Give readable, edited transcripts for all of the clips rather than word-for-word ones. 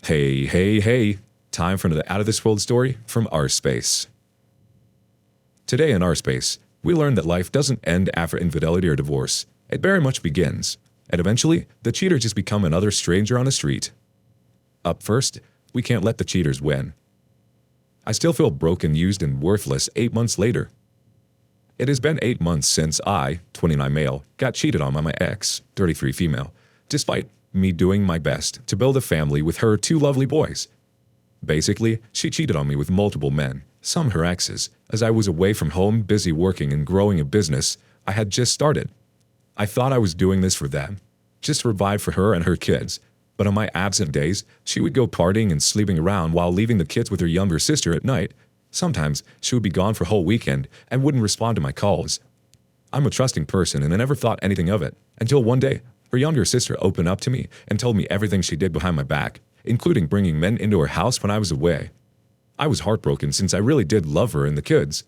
Hey. Time for another out of this world story from our space. Today in our space, we learn that life doesn't end after infidelity or divorce. It very much begins. And eventually, the cheater just become another stranger on the street. Up first, we can't let the cheaters win. I still feel broken, used, and worthless 8 months later. It has been 8 months since I, 29 male, got cheated on by my ex, 33 female, despite me doing my best to build a family with her 2 lovely boys. Basically, she cheated on me with multiple men, some her exes, as I was away from home busy working and growing a business I had just started. I thought I was doing this for them, just to provide for her and her kids, but on my absent days, she would go partying and sleeping around while leaving the kids with her younger sister at night. Sometimes she would be gone for a whole weekend and wouldn't respond to my calls. I'm a trusting person and I never thought anything of it, until one day, her younger sister opened up to me and told me everything she did behind my back, including bringing men into her house when I was away. I was heartbroken since I really did love her and the kids.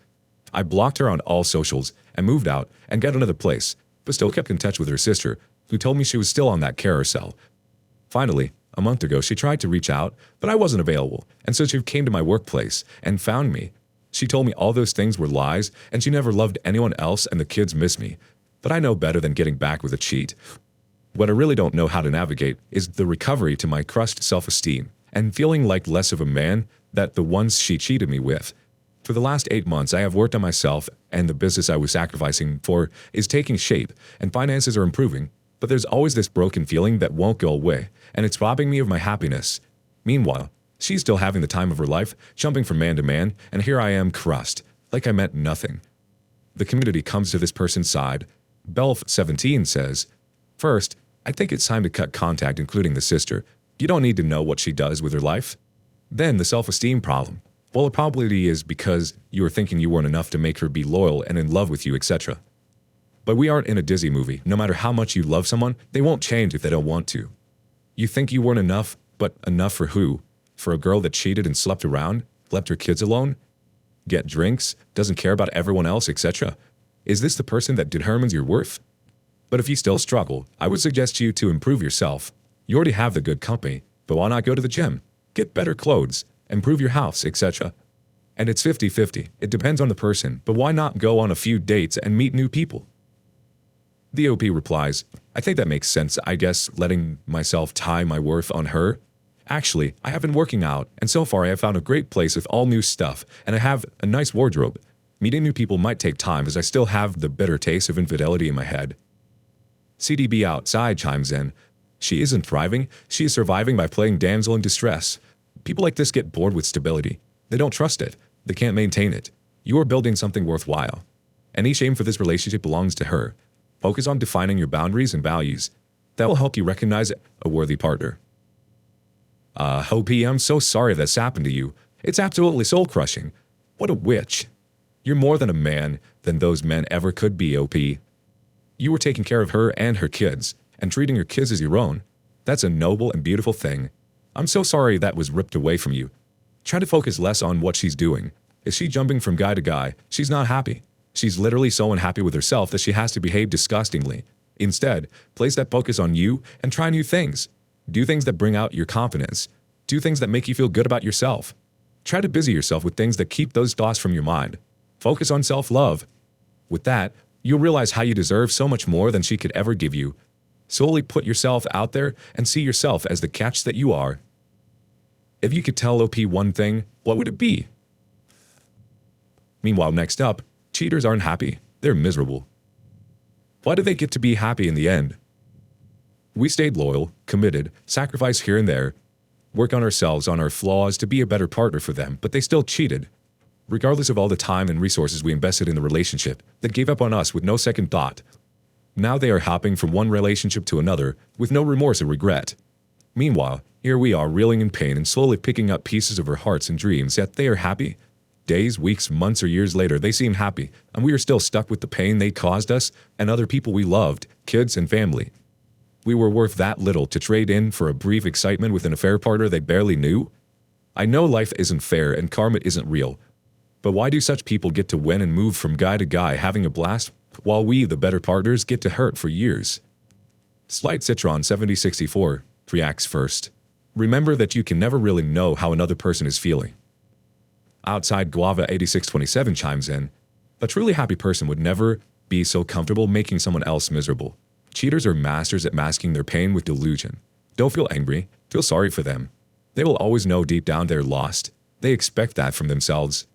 I blocked her on all socials and moved out and got another place, but still kept in touch with her sister, who told me she was still on that carousel. Finally, a month ago, she tried to reach out, but I wasn't available, and so she came to my workplace and found me. She told me all those things were lies, and she never loved anyone else and the kids miss me. But I know better than getting back with a cheat. What I really don't know how to navigate is the recovery to my crushed self-esteem and feeling like less of a man that the ones she cheated me with. For the last 8 months, I have worked on myself, and the business I was sacrificing for is taking shape, and finances are improving, but there's always this broken feeling that won't go away, and it's robbing me of my happiness. Meanwhile, she's still having the time of her life, jumping from man to man, and here I am crushed, like I meant nothing. The community comes to this person's side. Belf17 says, "First, I think it's time to cut contact, including the sister. You don't need to know what she does with her life." Then the self-esteem problem. Well, it probably is because you were thinking you weren't enough to make her be loyal and in love with you, etc. But we aren't in a Disney movie. No matter how much you love someone, they won't change if they don't want to. You think you weren't enough, but enough for who? For a girl that cheated and slept around, left her kids alone, get drinks, doesn't care about everyone else, etc. Is this the person that determines your worth? But if you still struggle, I would suggest you to improve yourself. You already have the good company, but why not go to the gym? Get better clothes, improve your house, etc. And it's 50-50. It depends on the person, but why not go on a few dates and meet new people? The OP replies, "I think that makes sense. I guess letting myself tie my worth on her. Actually, I have been working out, and so far I have found a great place with all new stuff, and I have a nice wardrobe. Meeting new people might take time as I still have the bitter taste of infidelity in my head." CDB Outside chimes in, "She isn't thriving, she is surviving by playing damsel in distress. People like this get bored with stability. They don't trust it. They can't maintain it. You are building something worthwhile. Any shame for this relationship belongs to her. Focus on defining your boundaries and values. That will help you recognize a worthy partner." Hope, I'm so sorry that's happened to you. It's absolutely soul-crushing. What a witch. You're more than a man than those men ever could be, OP. You were taking care of her and her kids, and treating your kids as your own. That's a noble and beautiful thing. I'm so sorry that was ripped away from you. Try to focus less on what she's doing. Is she jumping from guy to guy? She's not happy. She's literally so unhappy with herself that she has to behave disgustingly. Instead, place that focus on you and try new things. Do things that bring out your confidence. Do things that make you feel good about yourself. Try to busy yourself with things that keep those thoughts from your mind. Focus on self-love. With that, you'll realize how you deserve so much more than she could ever give you. Solely put yourself out there and see yourself as the catch that you are. If you could tell OP one thing, what would it be? Meanwhile, next up, cheaters aren't happy. They're miserable. Why do they get to be happy in the end? We stayed loyal, committed, sacrificed here and there, work on ourselves, on our flaws to be a better partner for them, but they still cheated. Regardless of all the time and resources we invested in the relationship, they gave up on us with no second thought. Now they are hopping from one relationship to another with no remorse or regret. Meanwhile, here we are reeling in pain and slowly picking up pieces of our hearts and dreams, yet they are happy. Days, weeks, months, or years later, they seem happy, and we are still stuck with the pain they caused us and other people we loved, kids and family. We were worth that little to trade in for a brief excitement with an affair partner they barely knew? I know life isn't fair and karma isn't real, but why do such people get to win and move from guy to guy having a blast, while we, the better partners, get to hurt for years? Slight Citron 7064 reacts first. Remember that you can never really know how another person is feeling. Outside Guava 8627 chimes in, a truly happy person would never be so comfortable making someone else miserable. Cheaters are masters at masking their pain with delusion. Don't feel angry, feel sorry for them. They will always know deep down they're lost. They expect that from themselves.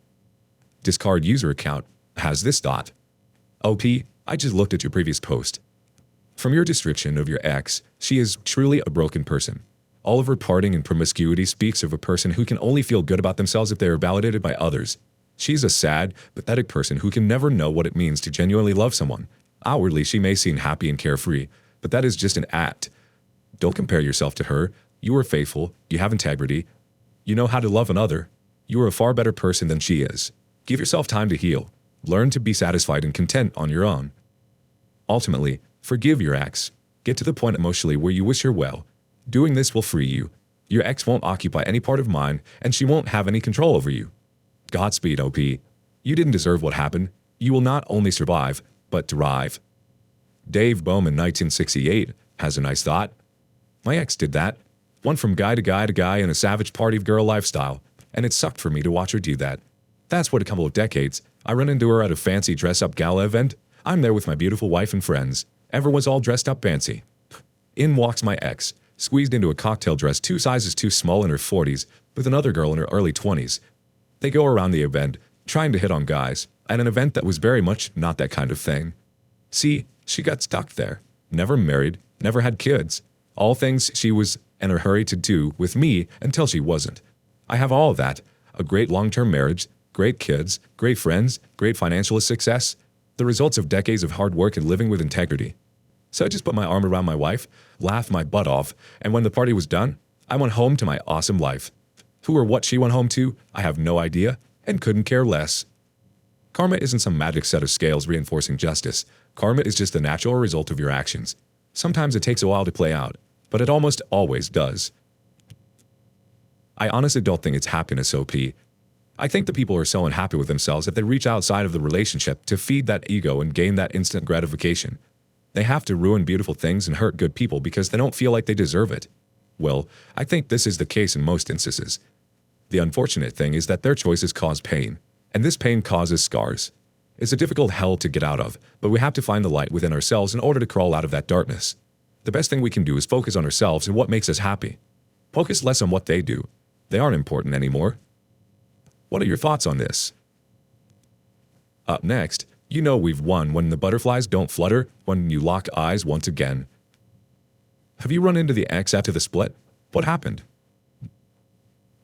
Discard user account has this thought. OP, I just looked at your previous post. From your description of your ex, she is truly a broken person. All of her partying and promiscuity speaks of a person who can only feel good about themselves if they are validated by others. She's a sad, pathetic person who can never know what it means to genuinely love someone. Outwardly, she may seem happy and carefree, but that is just an act. Don't compare yourself to her. You are faithful, you have integrity, you know how to love another. You are a far better person than she is. Give yourself time to heal. Learn to be satisfied and content on your own. Ultimately, forgive your ex. Get to the point emotionally where you wish her well. Doing this will free you. Your ex won't occupy any part of mine, and she won't have any control over you. Godspeed, OP. You didn't deserve what happened. You will not only survive, but thrive. Dave Bowman, 1968, has a nice thought. My ex did that. Went from guy to guy to guy in a savage party girl lifestyle, and it sucked for me to watch her do that. Fast forward a couple of decades, I run into her at a fancy dress-up gala event. I'm there with my beautiful wife and friends. Everyone's all dressed up fancy. In walks my ex, squeezed into a cocktail dress 2 sizes too small in her 40s, with another girl in her early 20s. They go around the event, trying to hit on guys, at an event that was very much not that kind of thing. See, she got stuck there. Never married, never had kids. All things she was in a hurry to do with me until she wasn't. I have all of that. A great long-term marriage, great kids, great friends, great financial success. The results of decades of hard work and living with integrity. So I just put my arm around my wife, laughed my butt off, and when the party was done, I went home to my awesome life. Who or what she went home to, I have no idea, and couldn't care less. Karma isn't some magic set of scales reinforcing justice. Karma is just the natural result of your actions. Sometimes it takes a while to play out, but it almost always does. I honestly don't think it's happiness, OP. I think the people are so unhappy with themselves that they reach outside of the relationship to feed that ego and gain that instant gratification. They have to ruin beautiful things and hurt good people because they don't feel like they deserve it. Well, I think this is the case in most instances. The unfortunate thing is that their choices cause pain, and this pain causes scars. It's a difficult hell to get out of, but we have to find the light within ourselves in order to crawl out of that darkness. The best thing we can do is focus on ourselves and what makes us happy. Focus less on what they do. They aren't important anymore. What are your thoughts on this? Up next, you know we've won when the butterflies don't flutter when you lock eyes once again. Have you run into the ex after the split? What happened?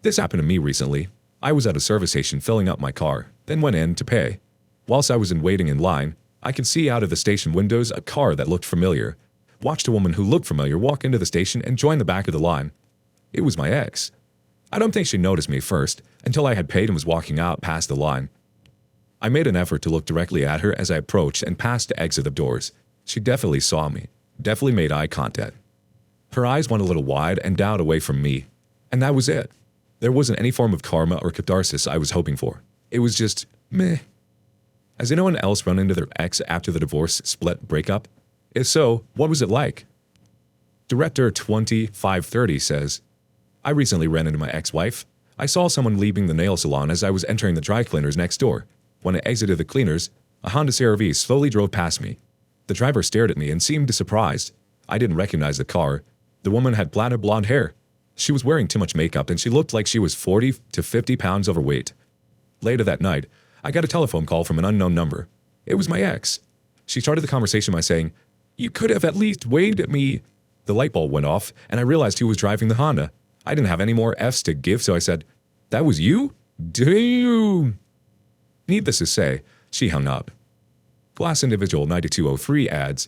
This happened to me recently. I was at a service station filling up my car, then went in to pay. Whilst I was waiting in line, I could see out of the station windows a car that looked familiar. Watched a woman who looked familiar walk into the station and join the back of the line. It was my ex. I don't think she noticed me first, until I had paid and was walking out past the line. I made an effort to look directly at her as I approached and passed to exit the doors. She definitely saw me, definitely made eye contact. Her eyes went a little wide and down away from me, and that was it. There wasn't any form of karma or catharsis I was hoping for. It was just meh. Has anyone else run into their ex after the divorce, split, breakup? If so, what was it like? Director 2530 says, I recently ran into my ex-wife. I saw someone leaving the nail salon as I was entering the dry cleaners next door. When I exited the cleaners, a Honda CR-V slowly drove past me. The driver stared at me and seemed surprised. I didn't recognize the car. The woman had plaited blonde hair. She was wearing too much makeup and she looked like she was 40 to 50 pounds overweight. Later that night, I got a telephone call from an unknown number. It was my ex. She started the conversation by saying, "You could have at least waved at me." The light bulb went off and I realized who was driving the Honda. I didn't have any more F's to give, so I said, "That was you? Damn." Needless to say, she hung up. Glass Individual 9203 adds,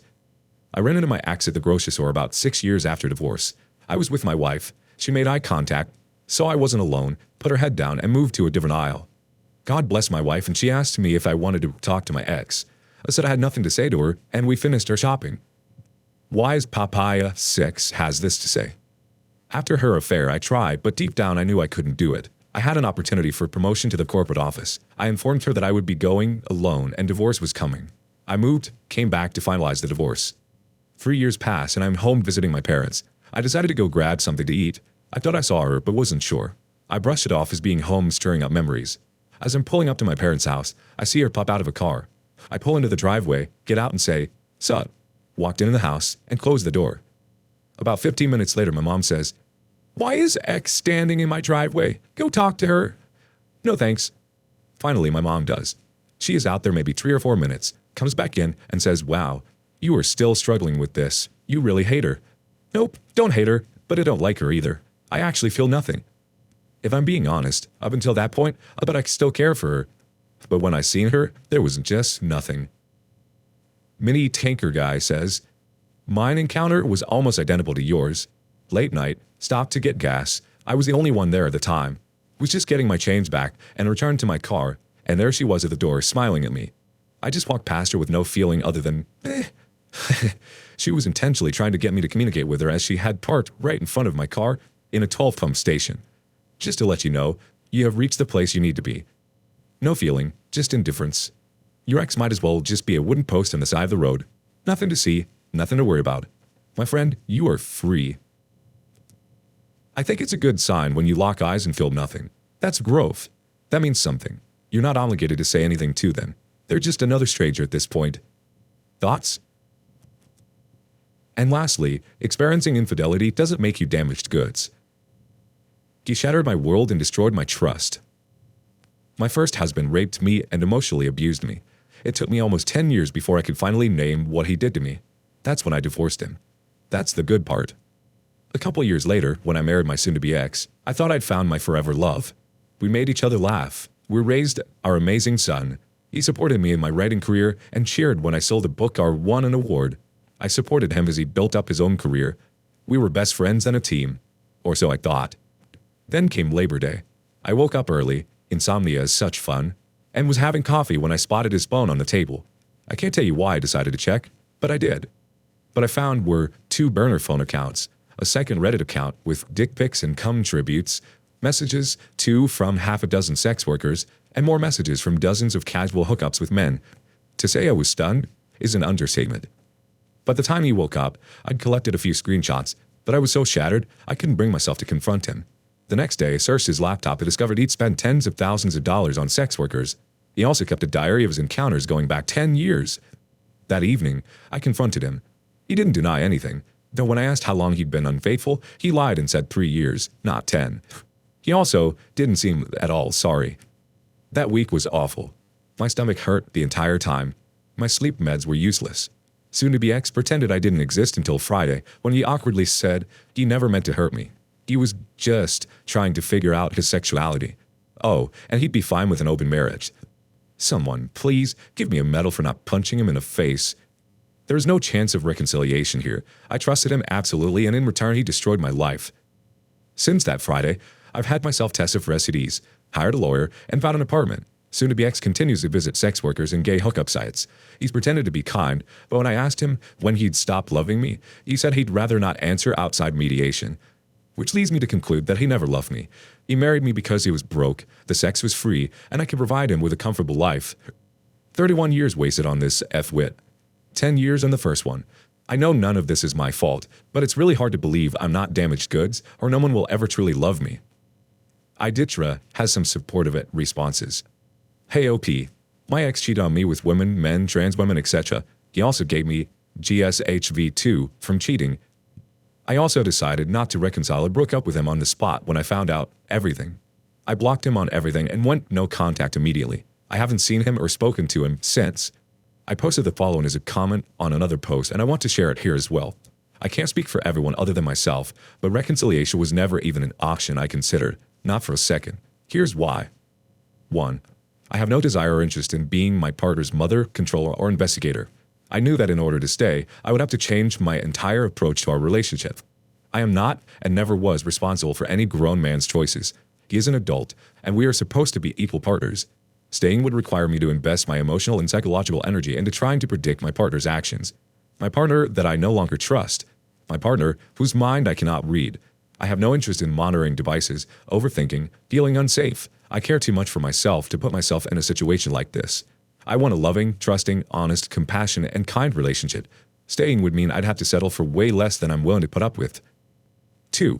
I ran into my ex at the grocery store about 6 years after divorce. I was with my wife. She made eye contact, saw I wasn't alone, put her head down, and moved to a different aisle. God bless my wife, and she asked me if I wanted to talk to my ex. I said I had nothing to say to her, and we finished our shopping. Wise Papaya 6 has this to say. After her affair, I tried, but deep down I knew I couldn't do it. I had an opportunity for promotion to the corporate office. I informed her that I would be going alone and divorce was coming. I moved, came back to finalize the divorce. 3 years passed and I'm home visiting my parents. I decided to go grab something to eat. I thought I saw her, but wasn't sure. I brushed it off as being home, stirring up memories. As I'm pulling up to my parents' house, I see her pop out of a car. I pull into the driveway, get out and say, "Sup?" Walked into the house and closed the door. About 15 minutes later, my mom says, "Why is X standing in my driveway? Go talk to her." "No thanks." Finally, my mom does. She is out there maybe 3 or 4 minutes, comes back in and says, "Wow, you are still struggling with this. You really hate her." "Nope, don't hate her, but I don't like her either. I actually feel nothing." If I'm being honest, up until that point, I bet I still care for her. But when I seen her, there was just nothing. Mini Tanker Guy says, "Mine encounter was almost identical to yours. Late night, stopped to get gas. I was the only one there at the time. Was just getting my change back and returned to my car, and there she was at the door smiling at me. I just walked past her with no feeling other than, eh." She was intentionally trying to get me to communicate with her as she had parked right in front of my car in a 12-pump station. Just to let you know, you have reached the place you need to be. No feeling, just indifference. Your ex might as well just be a wooden post on the side of the road. Nothing to see, nothing to worry about. My friend, you are free. I think it's a good sign when you lock eyes and feel nothing. That's growth. That means something. You're not obligated to say anything to them. They're just another stranger at this point. Thoughts? And lastly, experiencing infidelity doesn't make you damaged goods. He shattered my world and destroyed my trust. My first husband raped me and emotionally abused me. It took me almost 10 years before I could finally name what he did to me. That's when I divorced him. That's the good part. A couple years later, when I married my soon-to-be ex, I thought I'd found my forever love. We made each other laugh. We raised our amazing son. He supported me in my writing career and cheered when I sold a book or won an award. I supported him as he built up his own career. We were best friends and a team. Or so I thought. Then came Labor Day. I woke up early, insomnia is such fun, and was having coffee when I spotted his phone on the table. I can't tell you why I decided to check, but I did. What I found were 2 burner phone accounts, a second Reddit account with dick pics and cum tributes, messages from half a dozen sex workers, and more messages from dozens of casual hookups with men. To say I was stunned is an understatement. By the time he woke up, I'd collected a few screenshots, but I was so shattered I couldn't bring myself to confront him. The next day, I searched his laptop and discovered he'd spent tens of thousands of dollars on sex workers. He also kept a diary of his encounters going back 10 years. That evening, I confronted him. He didn't deny anything, though when I asked how long he'd been unfaithful, he lied and said 3 years, not 10. He also didn't seem at all sorry. That week was awful. My stomach hurt the entire time. My sleep meds were useless. Soon-to-be ex pretended I didn't exist until Friday, when he awkwardly said he never meant to hurt me. He was just trying to figure out his sexuality. Oh, and he'd be fine with an open marriage. Someone, please, give me a medal for not punching him in the face. There was no chance of reconciliation here. I trusted him absolutely, and in return he destroyed my life. Since that Friday, I've had myself tested for STDs, hired a lawyer, and found an apartment. Soon-to-be ex continues to visit sex workers and gay hookup sites. He's pretended to be kind, but when I asked him when he'd stop loving me, he said he'd rather not answer outside mediation. Which leads me to conclude that he never loved me. He married me because he was broke, the sex was free, and I could provide him with a comfortable life. 31 years wasted on this F-wit. 10 years on the first one. I know none of this is my fault, but it's really hard to believe I'm not damaged goods or no one will ever truly love me. Iditra has some supportive responses. Hey OP, my ex cheated on me with women, men, trans women, etc. He also gave me GSHV2 from cheating. I also decided not to reconcile or broke up with him on the spot when I found out everything. I blocked him on everything and went no contact immediately. I haven't seen him or spoken to him since. I posted the following as a comment on another post, and I want to share it here as well. I can't speak for everyone other than myself, but reconciliation was never even an option I considered, not for a second. Here's why. 1. I have no desire or interest in being my partner's mother, controller, or investigator. I knew that in order to stay, I would have to change my entire approach to our relationship. I am not and never was responsible for any grown man's choices. He is an adult, and we are supposed to be equal partners. Staying would require me to invest my emotional and psychological energy into trying to predict my partner's actions. My partner that I no longer trust. My partner whose mind I cannot read. I have no interest in monitoring devices, overthinking, feeling unsafe. I care too much for myself to put myself in a situation like this. I want a loving, trusting, honest, compassionate, and kind relationship. Staying would mean I'd have to settle for way less than I'm willing to put up with. 2.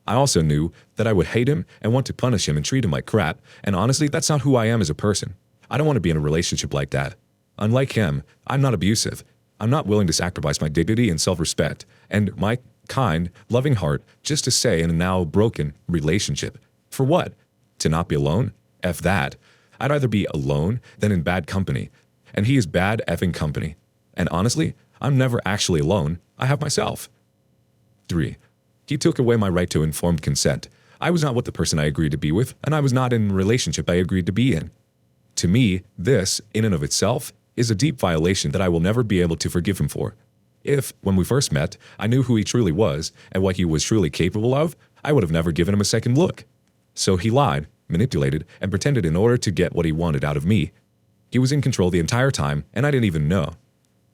I also knew that I would hate him and want to punish him and treat him like crap, and honestly, that's not who I am as a person. I don't want to be in a relationship like that. Unlike him, I'm not abusive. I'm not willing to sacrifice my dignity and self-respect and my kind, loving heart just to stay in a now broken relationship. For what? To not be alone? F that. I'd rather be alone than in bad company. And he is bad effing company. And honestly, I'm never actually alone. I have myself. 3. He took away my right to informed consent. I was not with the person I agreed to be with, and I was not in a relationship I agreed to be in. To me, this, in and of itself, is a deep violation that I will never be able to forgive him for. If, when we first met, I knew who he truly was and what he was truly capable of, I would have never given him a second look. So he lied, manipulated, and pretended in order to get what he wanted out of me. He was in control the entire time, and I didn't even know.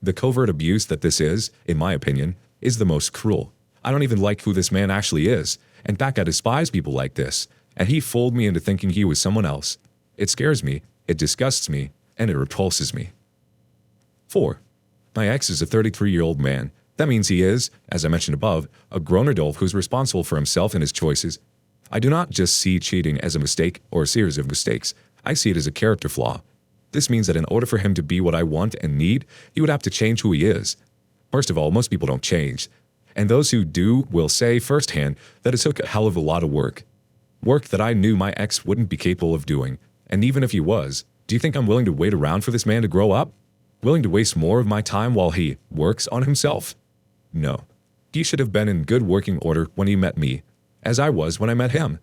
The covert abuse that this is, in my opinion, is the most cruel. I don't even like who this man actually is. In fact, I despise people like this, and he fooled me into thinking he was someone else. It scares me, it disgusts me, and it repulses me. 4. My ex is a 33-year-old man. That means he is, as I mentioned above, a grown adult who's responsible for himself and his choices. I do not just see cheating as a mistake or a series of mistakes. I see it as a character flaw. This means that in order for him to be what I want and need, he would have to change who he is. First of all, most people don't change. And those who do will say firsthand that it took a hell of a lot of work. Work that I knew my ex wouldn't be capable of doing. And even if he was, do you think I'm willing to wait around for this man to grow up? Willing to waste more of my time while he works on himself? No. He should have been in good working order when he met me, as I was when I met him.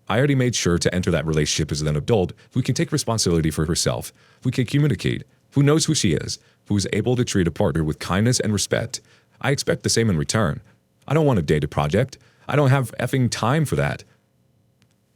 I already made sure to enter that relationship as an adult who can take responsibility for herself, who can communicate, who knows who she is, who is able to treat a partner with kindness and respect. I expect the same in return. I don't want to date a project. I don't have effing time for that.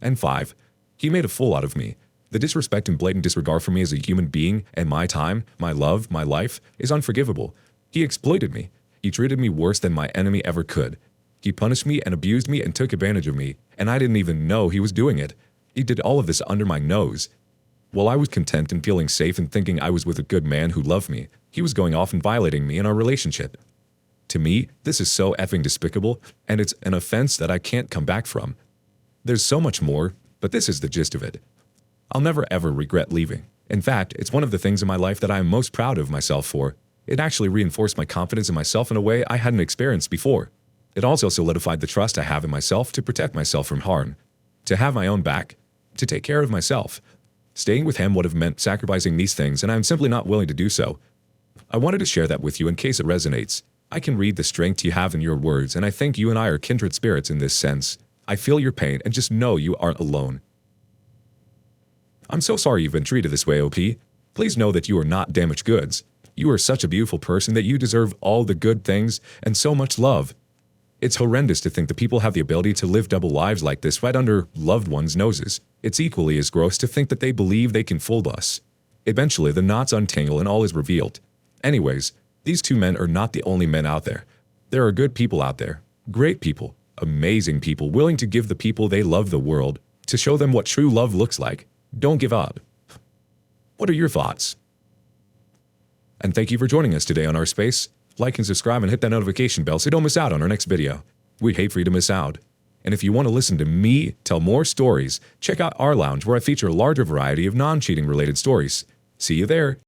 And 5. He made a fool out of me. The disrespect and blatant disregard for me as a human being and my time, my love, my life is unforgivable. He exploited me. He treated me worse than my enemy ever could. He punished me and abused me and took advantage of me, and I didn't even know he was doing it. He did all of this under my nose. While I was content and feeling safe and thinking I was with a good man who loved me, he was going off and violating me in our relationship. To me, this is so effing despicable, and it's an offense that I can't come back from. There's so much more, but this is the gist of it. I'll never ever regret leaving. In fact, it's one of the things in my life that I am most proud of myself for. It actually reinforced my confidence in myself in a way I hadn't experienced before. It also solidified the trust I have in myself to protect myself from harm, to have my own back, to take care of myself. Staying with him would have meant sacrificing these things, and I'm simply not willing to do so. I wanted to share that with you in case it resonates. I can read the strength you have in your words, and I think you and I are kindred spirits in this sense. I feel your pain and just know you aren't alone. I'm so sorry you've been treated this way, OP. Please know that you are not damaged goods. You are such a beautiful person that you deserve all the good things and so much love. It's horrendous to think that people have the ability to live double lives like this right under loved ones' noses. It's equally as gross to think that they believe they can fool us. Eventually, the knots untangle and all is revealed. Anyways, these two men are not the only men out there. There are good people out there. Great people. Amazing people willing to give the people they love the world to show them what true love looks like. Don't give up. What are your thoughts? And thank you for joining us today on Our Space. Like and subscribe and hit that notification bell so don't miss out on our next video. We'd hate for you to miss out. And if you want to listen to me tell more stories, check out our lounge where I feature a larger variety of non-cheating related stories. See you there.